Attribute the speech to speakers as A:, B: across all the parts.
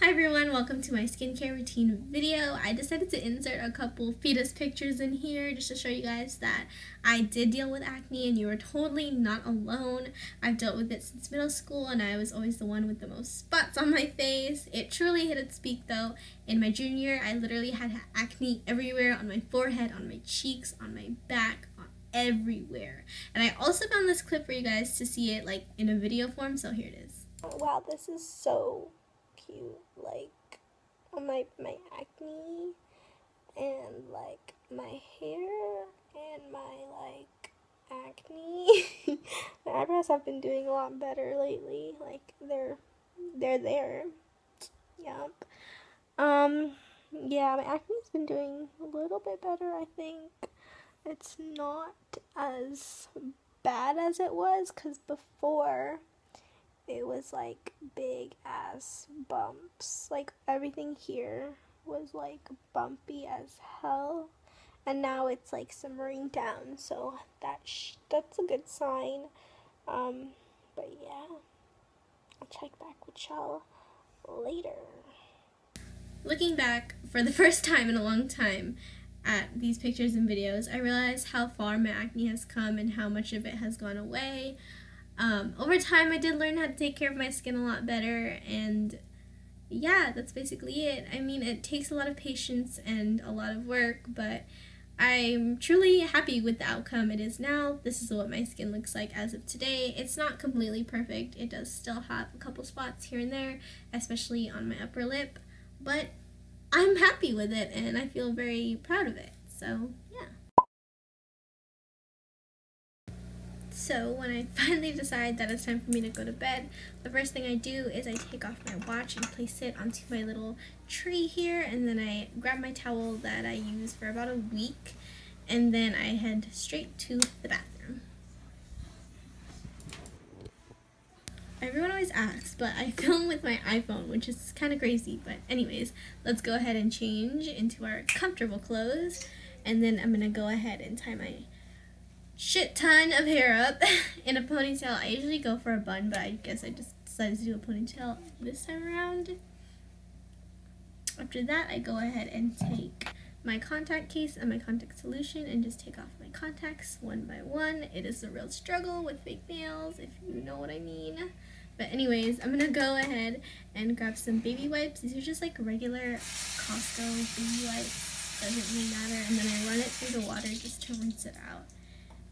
A: Hi everyone, welcome to my skincare routine video. I decided to insert a couple fetus pictures in here just to show you guys that I did deal with acne and you are totally not alone. I've dealt with it since middle school and I was always the one with the most spots on my face. It truly hit its peak though. In my junior year, I literally had acne everywhere, on my forehead, on my cheeks, on my back, everywhere. And I also found this clip for you guys to see it like in a video form, so here it is.
B: Wow, this is so cute. Like on my acne and like my hair and my like acne. My eyebrows have been doing a lot better lately. Like they're there. Yep. Yeah, my acne's been doing a little bit better, I think. It's not as bad as it was, because before it was like big ass bumps. Like everything here was like bumpy as hell, and now it's like simmering down, so that's a good sign. But yeah, I'll check back with y'all later.
A: Looking back for the first time in a long time at these pictures and videos, I realized how far my acne has come and how much of it has gone away. Over time, I did learn how to take care of my skin a lot better, and yeah, that's basically it. I mean, it takes a lot of patience and a lot of work, but I'm truly happy with the outcome it is now. This is what my skin looks like as of today. It's not completely perfect. It does still have a couple spots here and there, especially on my upper lip, but I'm happy with it, and I feel very proud of it, so yeah. So when I finally decide that it's time for me to go to bed, the first thing I do is I take off my watch and place it onto my little tree here, and then I grab my towel that I use for about a week, and then I head straight to the bathroom. Everyone always asks, but I film with my iPhone, which is kind of crazy, but anyways, let's go ahead and change into our comfortable clothes, and then I'm gonna go ahead and tie my shit ton of hair up in a ponytail. I usually go for a bun, but I guess I just decided to do a ponytail this time around. After that, I go ahead and take my contact case and my contact solution and just take off my contacts one by one. It is a real struggle with fake nails, if you know what I mean. But anyways, I'm gonna go ahead and grab some baby wipes. These are just like regular Costco baby wipes, doesn't really matter. And then I run it through the water just to rinse it out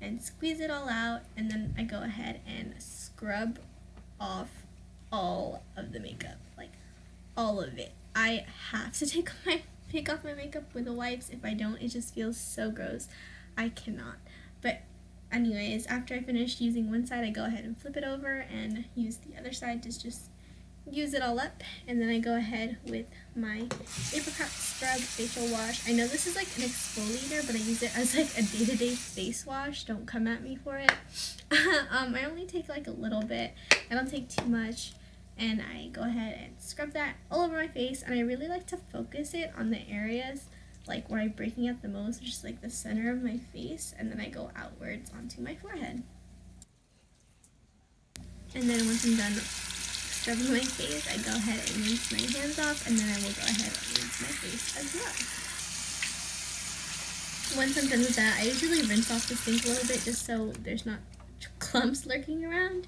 A: and squeeze it all out, and then I go ahead and scrub off all of the makeup, like all of it. I have to take off my makeup with the wipes. If I don't, it just feels so gross. I cannot. But anyways, after I finish using one side, I go ahead and flip it over and use the other side to just use it all up, and then I go ahead with my apricot scrub facial wash. I know this is like an exfoliator, but I use it as like a day-to-day face wash. Don't come at me for it. I only take like a little bit. I don't take too much, and I go ahead and scrub that all over my face, and I really like to focus it on the areas like where I'm breaking out the most, which is like the center of my face, and then I go outwards onto my forehead. And then once I'm done scrubbing my face, I go ahead and rinse my hands off, and then I will go ahead and rinse my face as well. Once I'm done with that, I usually rinse off the sink a little bit just so there's not clumps lurking around.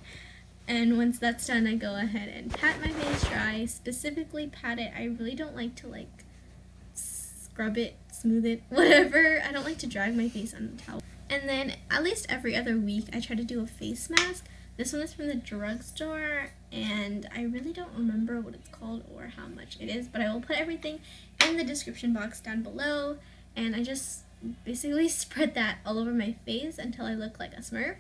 A: And once that's done, I go ahead and pat my face dry. Specifically pat it. I really don't like to like scrub it, smooth it, whatever. I don't like to drag my face on the towel. And then at least every other week, I try to do a face mask. This one is from the drugstore, and I really don't remember what it's called or how much it is, but I will put everything in the description box down below, and I just basically spread that all over my face until I look like a Smurf.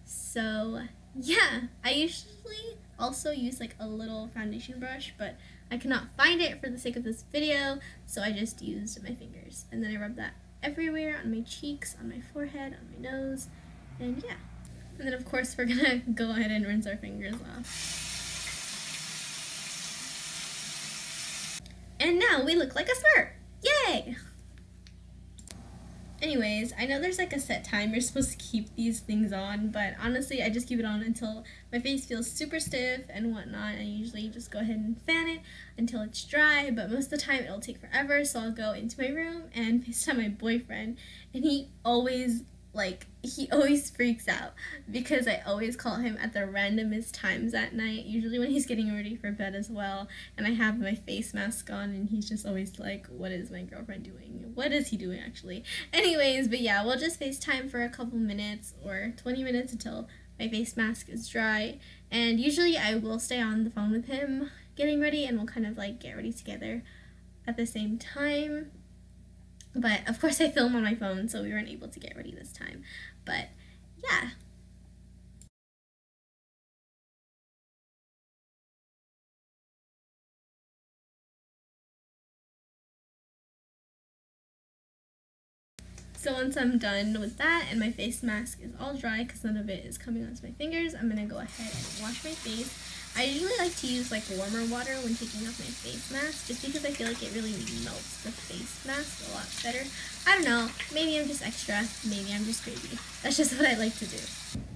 A: So yeah, I usually also use like a little foundation brush, but I cannot find it for the sake of this video, so I just used my fingers, and then I rub that everywhere, on my cheeks, on my forehead, on my nose, and yeah. And then of course we're gonna go ahead and rinse our fingers off. And now we look like a Smurf! Yay! Anyways, I know there's like a set time you're supposed to keep these things on, but honestly, I just keep it on until my face feels super stiff and whatnot. I usually just go ahead and fan it until it's dry, but most of the time it'll take forever, so I'll go into my room and FaceTime my boyfriend, and he always freaks out because I always call him at the randomest times at night, usually when he's getting ready for bed as well, and I have my face mask on, and he's just always like, what is my girlfriend doing? What is he doing actually? Anyways, but yeah, we'll just FaceTime for a couple minutes or 20 minutes until my face mask is dry, and usually I will stay on the phone with him getting ready, and we'll kind of like get ready together at the same time. But of course I film on my phone, so we weren't able to get ready this time. But yeah. So once I'm done with that and my face mask is all dry because none of it is coming onto my fingers, I'm going to go ahead and wash my face. I usually like to use like warmer water when taking off my face mask just because I feel like it really melts the face mask a lot better. I don't know, maybe I'm just extra, maybe I'm just crazy. That's just what I like to do.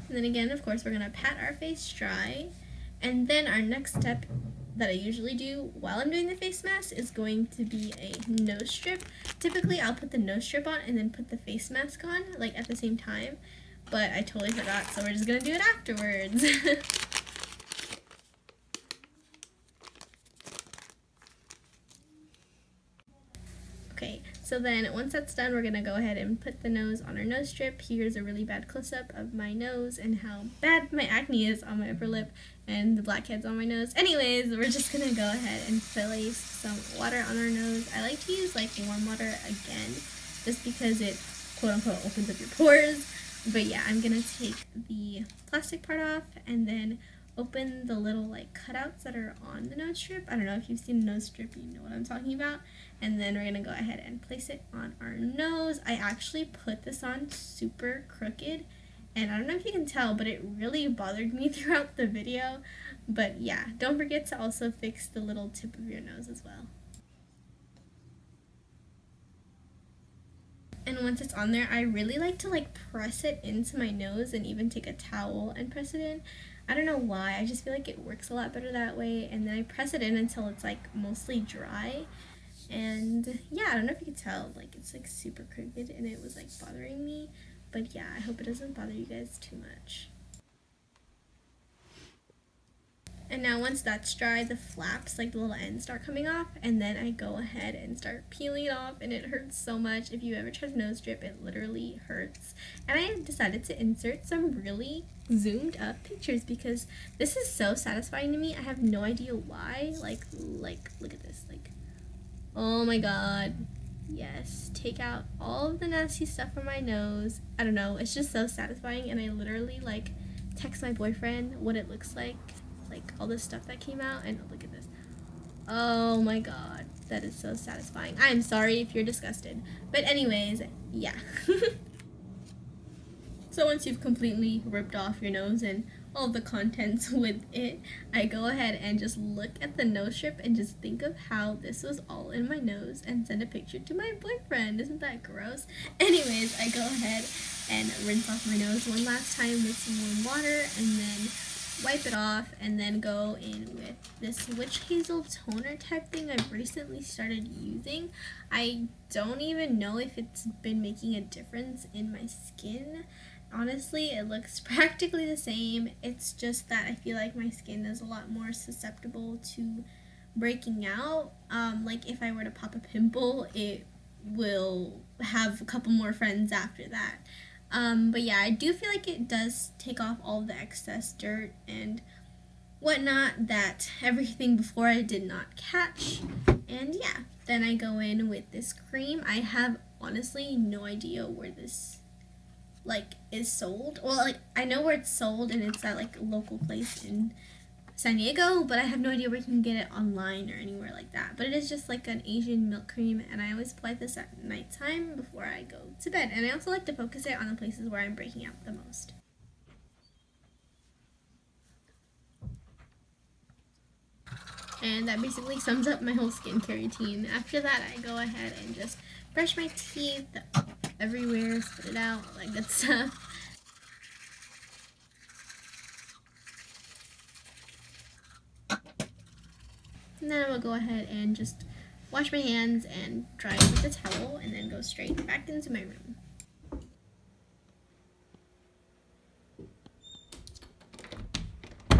A: And then again, of course, we're going to pat our face dry. And then our next step that I usually do while I'm doing the face mask is going to be a nose strip. Typically, I'll put the nose strip on and then put the face mask on, like at the same time. But I totally forgot, so we're just going to do it afterwards. Okay, so then once that's done, we're gonna go ahead and put the nose on our nose strip. Here's a really bad close-up of my nose and how bad my acne is on my upper lip and the blackheads on my nose. Anyways, we're just gonna go ahead and place some water on our nose. I like to use like warm water again, just because it quote-unquote opens up your pores. But yeah, I'm gonna take the plastic part off and then open the little like cutouts that are on the nose strip. I don't know if you've seen a nose strip, you know what I'm talking about. And then we're gonna go ahead and place it on our nose. I actually put this on super crooked, and I don't know if you can tell, but it really bothered me throughout the video. But yeah, don't forget to also fix the little tip of your nose as well. And once it's on there, I really like to like press it into my nose and even take a towel and press it in. I don't know why, I just feel like it works a lot better that way. And then I press it in until it's like mostly dry. And yeah, I don't know if you can tell, like it's like super crooked and it was like bothering me. But yeah, I hope it doesn't bother you guys too much. And now once that's dry, the flaps, like the little ends, start coming off, and then I go ahead and start peeling it off, and it hurts so much. If you ever tried a nose strip, it literally hurts. And I decided to insert some really zoomed up pictures because this is so satisfying to me. I have no idea why. Like look at this, like, oh my god. Yes, take out all of the nasty stuff from my nose. I don't know, it's just so satisfying, and I literally like text my boyfriend what it looks like all this stuff that came out, and look at this. Oh my god, that is so satisfying. I'm sorry if you're disgusted, but anyways, yeah. So once you've completely ripped off your nose and all the contents with it, I go ahead and just look at the nose strip and just think of how this was all in my nose and send a picture to my boyfriend. Isn't that gross? Anyways, I go ahead and rinse off my nose one last time with some warm water and then wipe it off, and then go in with this witch hazel toner type thing I've recently started using. I don't even know if it's been making a difference in my skin. Honestly, it looks practically the same. It's just that I feel like my skin is a lot more susceptible to breaking out. Like if I were to pop a pimple, it will have a couple more friends after that. But yeah, I do feel like it does take off all the excess dirt and whatnot that everything before I did not catch. And yeah, then I go in with this cream. I have honestly no idea where this like is sold. Well, like I know where it's sold and it's at like a local place in San Diego, but I have no idea where you can get it online or anywhere like that. But it is just like an Asian milk cream, and I always apply this at nighttime before I go to bed. And I also like to focus it on the places where I'm breaking out the most. And that basically sums up my whole skincare routine. After that, I go ahead and just brush my teeth, everywhere, spit it out, all that good stuff. And then I will go ahead and just wash my hands and dry it with a towel, and then go straight back into my room.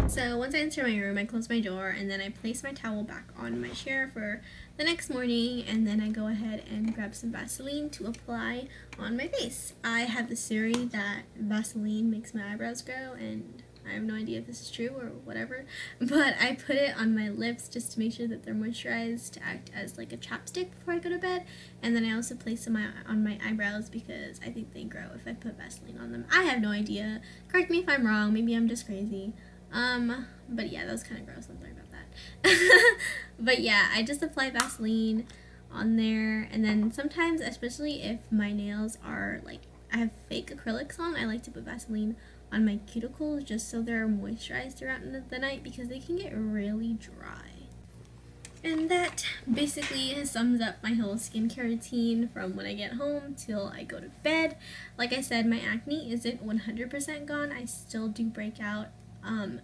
A: So once I enter my room, I close my door, and then I place my towel back on my chair for the next morning, and then I go ahead and grab some Vaseline to apply on my face. I have this theory that Vaseline makes my eyebrows grow, and I have no idea if this is true or whatever, but I put it on my lips just to make sure that they're moisturized, to act as like a chapstick before I go to bed, and then I also place them on my eyebrows because I think they grow if I put Vaseline on them. I have no idea. Correct me if I'm wrong. Maybe I'm just crazy. But yeah, that was kind of gross. I'm sorry about that. But yeah, I just apply Vaseline on there, and then sometimes, especially if my nails are like, I have fake acrylics on, I like to put Vaseline on my cuticles just so they're moisturized throughout the night because they can get really dry. And that basically sums up my whole skincare routine from when I get home till I go to bed. Like I said, my acne isn't 100% gone. I still do break out,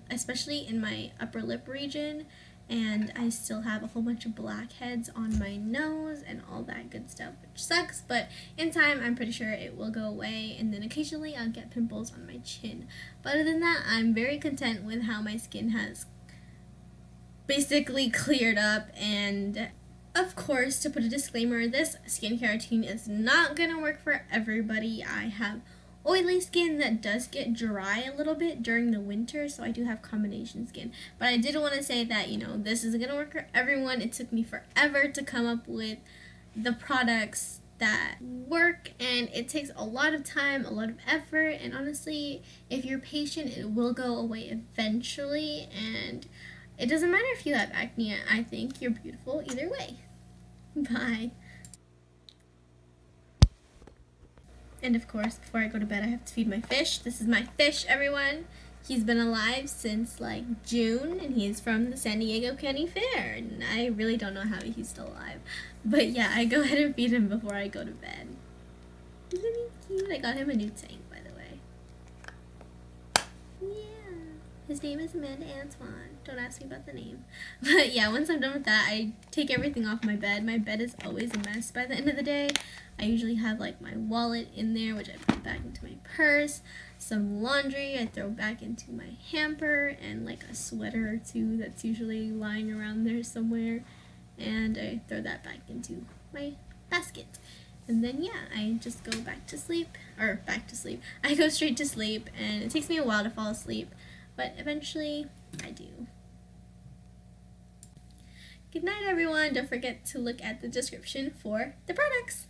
A: especially in my upper lip region, and I still have a whole bunch of blackheads on my nose and all that good stuff, which sucks, but in time I'm pretty sure it will go away, and then occasionally I'll get pimples on my chin. But other than that, I'm very content with how my skin has basically cleared up. And of course, to put a disclaimer, this skincare routine is not gonna work for everybody. I have oily skin that does get dry a little bit during the winter, so I do have combination skin. But I did want to say that, you know, this isn't going to work for everyone. It took me forever to come up with the products that work, and it takes a lot of time, a lot of effort, and honestly, if you're patient, it will go away eventually, and it doesn't matter if you have acne. I think you're beautiful either way. Bye. And of course, before I go to bed, I have to feed my fish. This is my fish, everyone. He's been alive since like June, and he's from the San Diego County Fair. And I really don't know how he's still alive. But yeah, I go ahead and feed him before I go to bed. Isn't he cute? I got him a new tank, by the way. Yeah. His name is Amanda Antoine. Don't ask me about the name. But yeah, once I'm done with that, I take everything off my bed. My bed is always a mess by the end of the day. I usually have like my wallet in there, which I put back into my purse, some laundry I throw back into my hamper, and like a sweater or two that's usually lying around there somewhere, and I throw that back into my basket. And then yeah, I just go back to sleep. I go straight to sleep, and it takes me a while to fall asleep, but eventually I do. Good night, everyone. Don't forget to look at the description for the products.